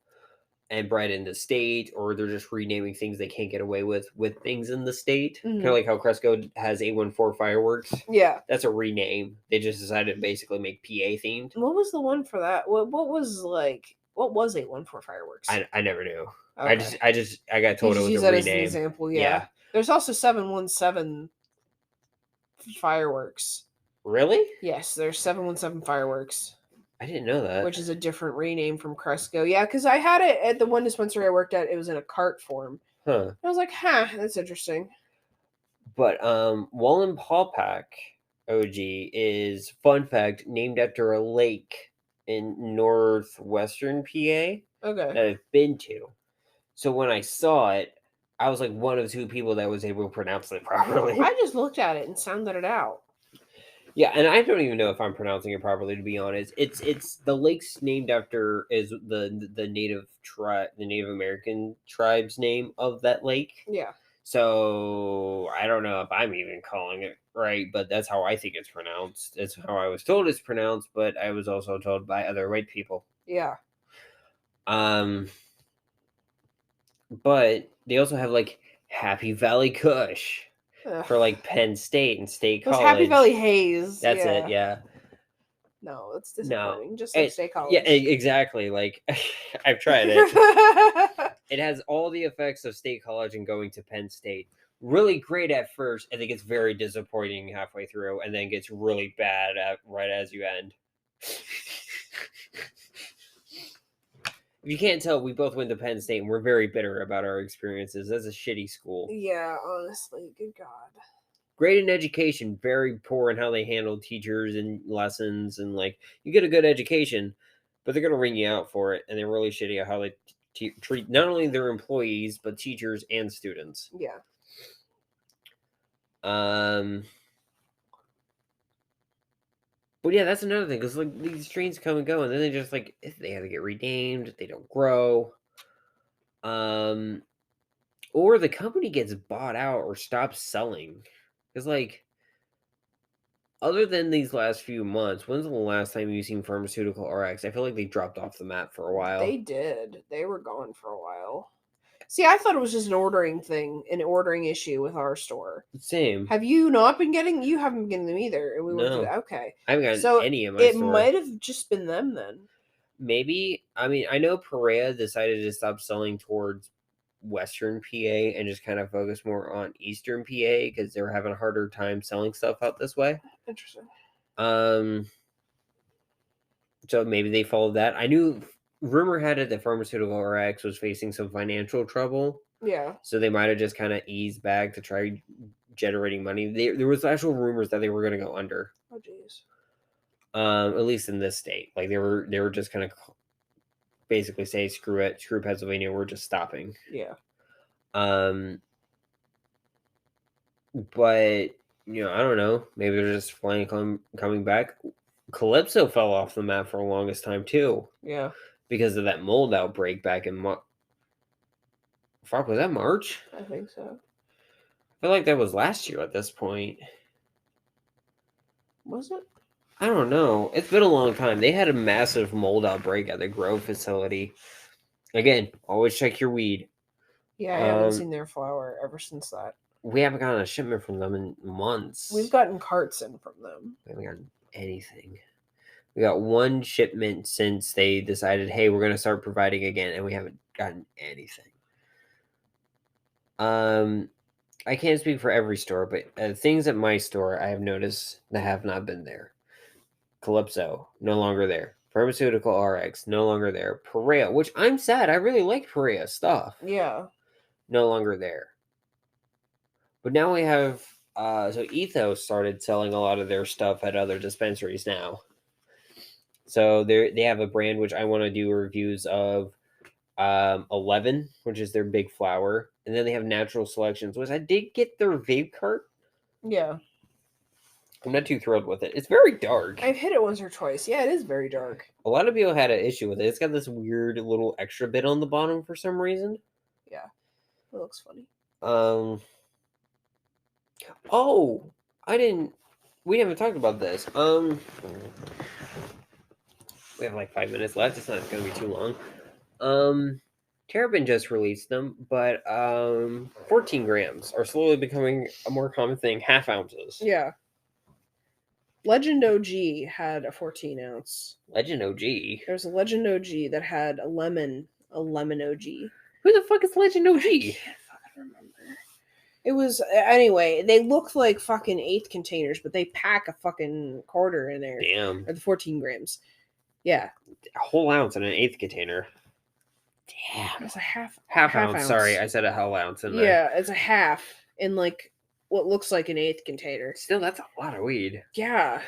B: and bred in the state, or they're just renaming things they can't get away with things in the state. Kind of like how Cresco has A14 fireworks.
C: Yeah.
B: That's a rename. They just decided to basically make PA themed.
C: What was the one for that? What was A14 fireworks?
B: I never knew.
C: Okay.
B: I got told it was
C: use
B: a
C: that
B: rename.
C: as an example, yeah. There's also 717 fireworks.
B: Really?
C: Yes, there's 717 fireworks.
B: I didn't know that.
C: Which is a different rename from Cresco. Yeah, because I had it at the one dispensary I worked at. It was in a cart form.
B: Huh.
C: I was like, that's interesting.
B: But Wallenpaupack OG is, fun fact, named after a lake in northwestern PA that I've been to. So when I saw it, I was like one of 2 people that was able to pronounce it properly.
C: I just looked at it and sounded it out.
B: Yeah, and I don't even know if I'm pronouncing it properly, to be honest. It's the lake's named after is the Native American tribe's name of that lake.
C: Yeah.
B: So I don't know if I'm even calling it right, but that's how I think it's pronounced. That's how I was told it's pronounced, but I was also told by other white people.
C: Yeah.
B: But they also have like Happy Valley Kush for like Penn State and State
C: Those
B: College.
C: Happy Valley Haze.
B: That's
C: yeah.
B: it. Yeah.
C: No, it's
B: No.
C: disappointing. Just like State College.
B: Yeah, exactly. Like I've tried it. It has all the effects of State College and going to Penn State. Really great at first, and it gets very disappointing halfway through, and then gets really bad right as you end. If you can't tell, we both went to Penn State, and we're very bitter about our experiences. That's a shitty school.
C: Yeah, honestly, good God.
B: Great in education, very poor in how they handle teachers and lessons, and like you get a good education, but they're gonna ring you out for it, and they're really shitty at how they treat not only their employees but teachers and students.
C: Yeah.
B: But yeah, that's another thing because like these strains come and go, and then they just like they have to get renamed, they don't grow, or the company gets bought out or stops selling. Because like, other than these last few months, when's the last time you've seen pharmaceutical RX? I feel like they dropped off the map for a while.
C: They did. They were gone for a while. See, I thought it was just an ordering thing, an ordering issue with our store.
B: Same.
C: Have you not been getting? You haven't been getting them either. And we went through
B: No.
C: that. Okay.
B: I haven't gotten any in my store.
C: It might have just been them then.
B: Maybe. I mean, I know Perea decided to stop selling towards Western PA and just kind of focus more on Eastern PA because they were having a harder time selling stuff out this way.
C: Interesting.
B: So maybe they followed that. I knew rumor had it that Pharmaceutical RX was facing some financial trouble.
C: Yeah.
B: So they might have just kind of eased back to try generating money. There was actual rumors that they were going to go under.
C: Oh jeez.
B: At least in this state, like they were just kind of basically say screw it, screw Pennsylvania, we're just stopping.
C: Yeah.
B: But you know, I don't know. Maybe they're just flying coming back. Calypso fell off the map for the longest time too.
C: Yeah.
B: Because of that mold outbreak back in fuck, was that March?
C: I think so.
B: I feel like that was last year at this point.
C: Was it?
B: I don't know. It's been a long time. They had a massive mold outbreak at the grow facility. Again, always check your weed.
C: Yeah, I haven't seen their flower ever since that.
B: We haven't gotten a shipment from them in months.
C: We've gotten carts in from them.
B: We haven't gotten anything. We got one shipment since they decided, hey, we're going to start providing again, and we haven't gotten anything. I can't speak for every store, but things at my store I have noticed that have not been there. Calypso, no longer there. Pharmaceutical RX, no longer there. Perea, which I'm sad. I really like Perea stuff.
C: Yeah.
B: No longer there. But now we have, so Ethos started selling a lot of their stuff at other dispensaries now. So they have a brand which I want to do reviews of, 11, which is their big flower. And then they have Natural Selections, which I did get their vape cart.
C: Yeah.
B: I'm not too thrilled with it. It's very dark.
C: I've hit it once or twice. Yeah, it is very dark.
B: A lot of people had an issue with it. It's got this weird little extra bit on the bottom for some reason.
C: Yeah. It looks funny.
B: Oh, we haven't talked about this. We have like 5 minutes left. It's not going to be too long. Terrapin just released them, but 14 grams are slowly becoming a more common thing. Half ounces.
C: Yeah. Legend OG had a 14 ounce.
B: Legend OG.
C: There's a Legend OG that had a lemon OG.
B: Who the fuck is Legend OG?
C: I can't fucking remember. It was, anyway, they look like fucking eighth containers, but they pack a fucking quarter in there.
B: Damn.
C: Or the 14 grams. Yeah.
B: A whole ounce in an eighth container. Damn.
C: It's a half
B: ounce. Sorry, I said a whole ounce in there.
C: Yeah, it's a half in like what looks like an eighth container.
B: Still, that's a lot of weed.
C: Yeah.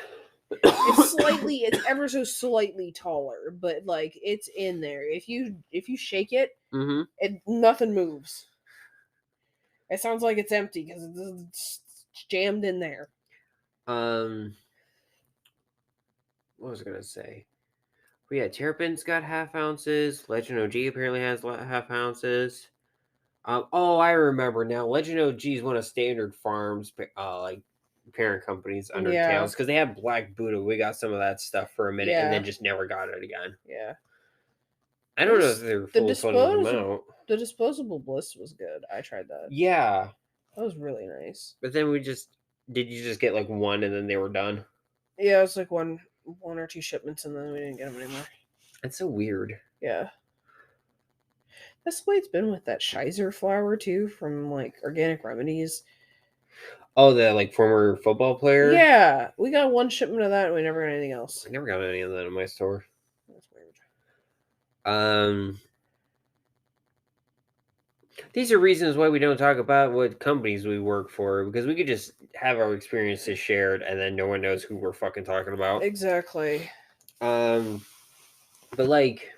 C: It's ever so slightly taller, but like it's in there. If you shake it, nothing moves. It sounds like it's empty because it's jammed in there.
B: What was I gonna say? But yeah, Terrapin's got half ounces. Legend OG apparently has half ounces. Oh, I remember now. Legend OG is one of Standard Farms, like parent companies under Tails, because they have Black Buddha. We got some of that stuff for a minute and then just never got it again.
C: Yeah.
B: I don't know if they're fully funding them out.
C: The disposable bliss was good. I tried that.
B: Yeah.
C: That was really nice.
B: But then did you just get like one and then they were done?
C: Yeah, it was like one or two shipments, and then we didn't get them anymore.
B: That's so weird.
C: Yeah. That's the way it's been with that Shizer flower too, from like Organic Remedies.
B: Oh, the like former football player?
C: Yeah, we got one shipment of that, and we never got anything else.
B: I never got any of that in my store.
C: That's weird.
B: These are reasons why we don't talk about what companies we work for, because we could just have our experiences shared and then no one knows who we're fucking talking about.
C: Exactly.
B: But like,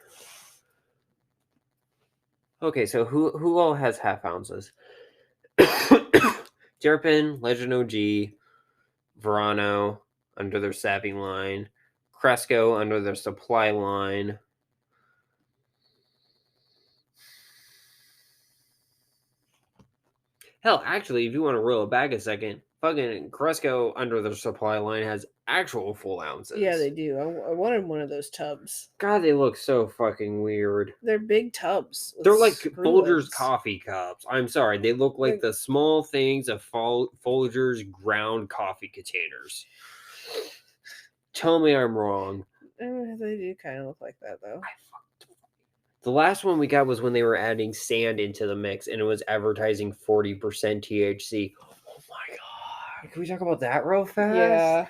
B: okay, so who all has half ounces? Terrapin, Legend OG, Verano under their Savvy line, Cresco under their Supply line. Hell, actually, if you want to roll it back a second, fucking Cresco under their Supply line has actual full ounces.
C: Yeah, they do. I wanted one of those tubs.
B: God, they look so fucking weird.
C: They're big tubs.
B: They're like Folgers coffee cups. I'm sorry, they look like the small things of Folgers ground coffee containers. Tell me I'm wrong.
C: They do kind of look like that, though.
B: The last one we got was when they were adding sand into the mix, and it was advertising 40% THC. Oh my god! Can we talk about that real fast?
C: Yeah.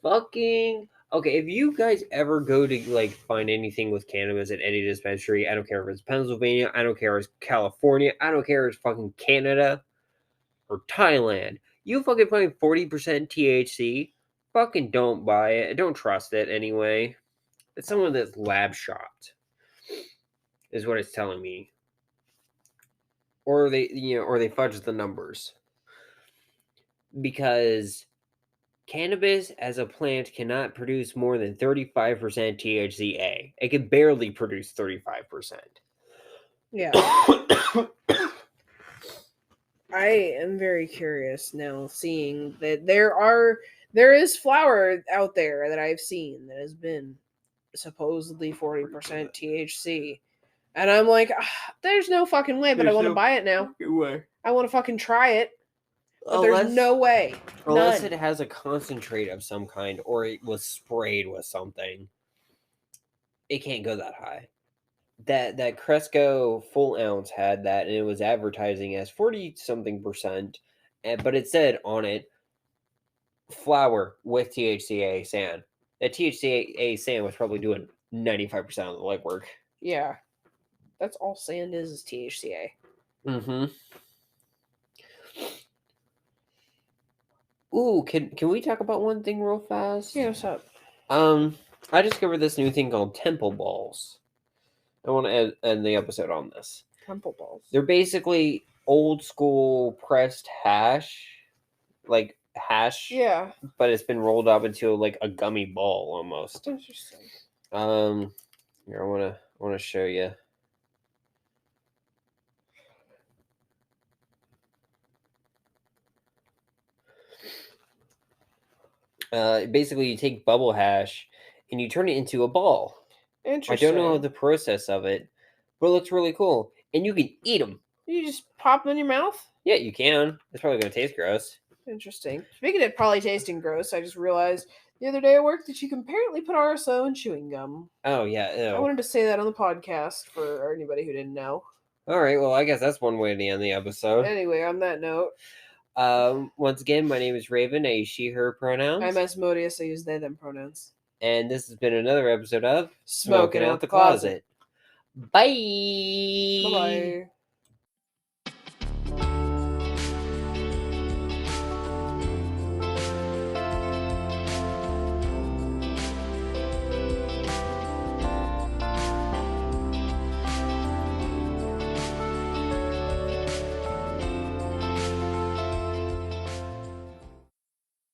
B: Fucking okay. If you guys ever go to like find anything with cannabis at any dispensary, I don't care if it's Pennsylvania, I don't care if it's California, I don't care if it's fucking Canada or Thailand. You fucking find 40% THC. Fucking don't buy it. Don't trust it anyway. It's someone that's lab shopped, is what it's telling me. Or they fudge the numbers. Because cannabis as a plant cannot produce more than 35% THCA. It can barely produce 35%.
C: Yeah. I am very curious now, seeing that there is flower out there that I've seen that has been supposedly 40% THC. And I'm like, there's no fucking way, but I want to buy it now. I want to fucking try it. But there's no way.
B: Unless it has a concentrate of some kind or it was sprayed with something. It can't go that high. That Cresco full ounce had that, and it was advertising as 40-something%, but it said on it, flour with THCA sand. That THCA sand was probably doing 95% of the legwork.
C: Yeah. That's all sand is THCA.
B: Mm-hmm. Ooh, can we talk about one thing real fast?
C: Yeah, what's up?
B: I discovered this new thing called temple balls. I want to end the episode on this.
C: Temple balls.
B: They're basically old school pressed hash, like hash.
C: Yeah.
B: But it's been rolled up into like a gummy ball almost.
C: Interesting.
B: Here I wanna show you. Basically, you take bubble hash and you turn it into a ball.
C: Interesting.
B: I don't know the process of it, but it looks really cool. And you can eat them.
C: You just pop them in your mouth?
B: Yeah, you can. It's probably going to taste gross.
C: Interesting. Speaking of probably tasting gross, I just realized the other day at work that you can apparently put RSO in chewing gum.
B: Oh, yeah. Ew.
C: I wanted to say that on the podcast for anybody who didn't know.
B: All right. Well, I guess that's one way to end the episode.
C: Anyway, on that note.
B: Once again, my name is Rayven. I use she, her pronouns.
C: I'm Asmodeus. I use they, them pronouns.
B: And this has been another episode of
C: Smoking Out the Closet.
B: Bye.
C: Bye-bye.